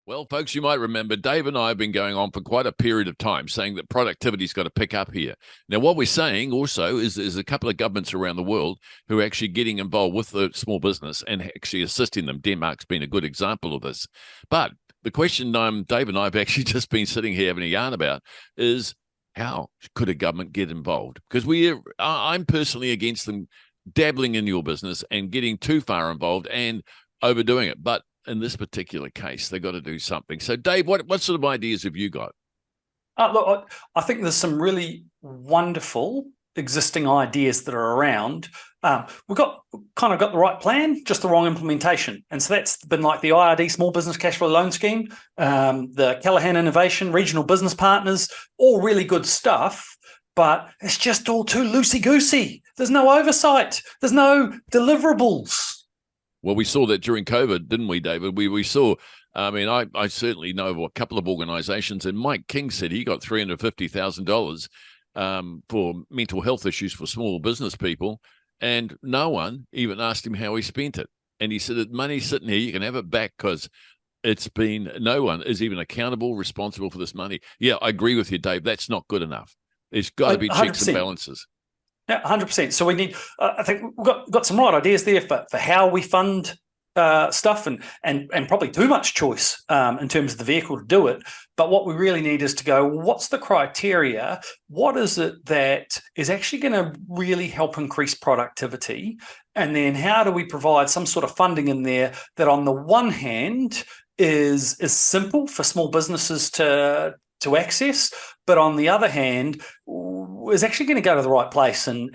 Well, folks, you might remember Dave and I have been going on for quite a period of time saying that productivity's got to pick up here. Now, what we're saying also is a couple of governments around the world who are actually getting involved with the small business and actually assisting them. Denmark's been a good example of this. But the question Dave and I have actually just been sitting here having a yarn about is how could a government get involved? Because I'm personally against them dabbling in your business and getting too far involved and overdoing it. But in this particular case, they've got to do something. So, Dave, what sort of ideas have you got? Look, I think there's some really wonderful existing ideas that are around. We've got the right plan, just the wrong implementation. And so that's been like the IRD Small Business Cash Flow Loan Scheme, the Callaghan Innovation, Regional Business Partners, all really good stuff. But it's just all too loosey-goosey. There's no oversight. There's no deliverables. Well, we saw that during COVID, didn't we, David? We saw, I certainly know of a couple of organisations, and Mike King said he got $350,000 for mental health issues for small business people, and no one even asked him how he spent it. And he said, that money's sitting here, you can have it back because no one is even accountable, responsible for this money. Yeah, I agree with you, Dave. That's not good enough. There's got to be 100%. Checks and balances. Yeah, 100%. So we need, I think we've got some right ideas there for how we fund stuff and probably too much choice in terms of the vehicle to do it. But what we really need is to go, what's the criteria? What is it that is actually going to really help increase productivity? And then how do we provide some sort of funding in there that on the one hand is simple for small businesses to access, but on the other hand, is actually going to go to the right place and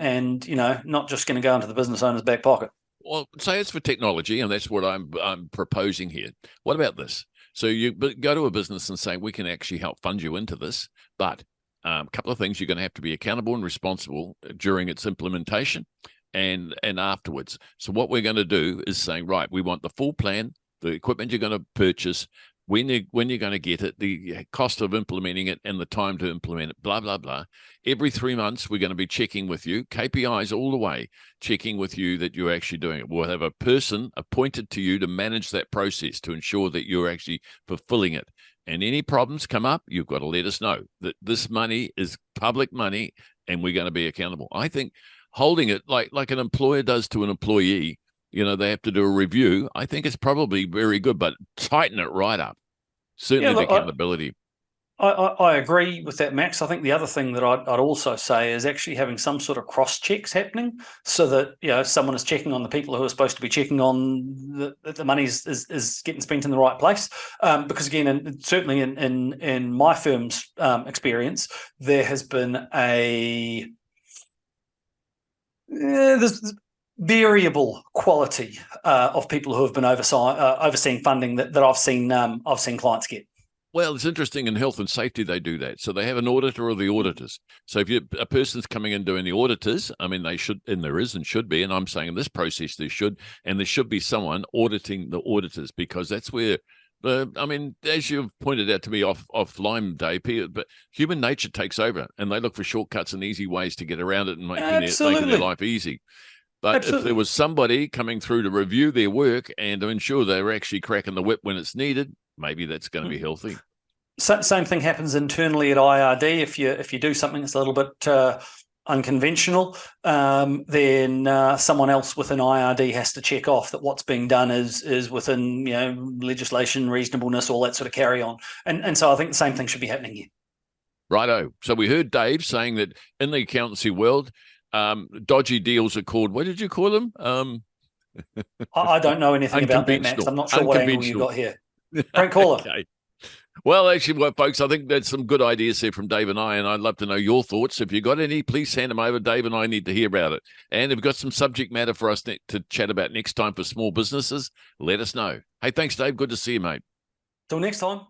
not just going to go into the business owner's back pocket. Well, say it's for technology, and that's what I'm proposing here. What about this? So you go to a business and say, we can actually help fund you into this, but a couple of things, you're going to have to be accountable and responsible during its implementation and afterwards. So what we're going to do is saying, right, we want the full plan, the equipment you're going to purchase, when you're going to get it, the cost of implementing it and the time to implement it, blah, blah, blah. Every 3 months, we're going to be checking with you, KPIs all the way, checking with you that you're actually doing it. We'll have a person appointed to you to manage that process to ensure that you're actually fulfilling it. And any problems come up, you've got to let us know that this money is public money and we're going to be accountable. I think holding it like an employer does to an employee, they have to do a review. I think it's probably very good, but tighten it right up. Certainly the accountability. I agree with that, Max. I think the other thing that I'd also say is actually having some sort of cross checks happening so that someone is checking on the people who are supposed to be checking on the money is getting spent in the right place. Because again, and certainly in my firm's experience, there has been there's variable quality of people who have been overseeing funding that I've seen clients get. Well, it's interesting in health and safety they do that. So they have an auditor or the auditors. So if a person's coming in doing the auditors, they should, and there is and should be, and I'm saying in this process there should be someone auditing the auditors, because that's where as you've pointed out to me offline, Dave, but human nature takes over and they look for shortcuts and easy ways to get around it and making their life easy. But Absolutely. If there was somebody coming through to review their work and to ensure they're actually cracking the whip when it's needed, maybe that's going to be healthy. Same thing happens internally at IRD. If you do something that's a little bit unconventional, then someone else within IRD has to check off that what's being done is within legislation, reasonableness, all that sort of carry on. And so I think the same thing should be happening here. Righto. So we heard Dave saying that in the accountancy world, dodgy deals are called, what did you call them? I don't know anything about that, Max. I'm not sure what angle you got here. Frank caller. Okay. Well, actually, folks, I think that's some good ideas there from Dave and I, and I'd love to know your thoughts. If you've got any, please send them over. Dave and I need to hear about it. And if you've got some subject matter for us to chat about next time for small businesses, let us know. Hey, thanks, Dave. Good to see you, mate. Till next time.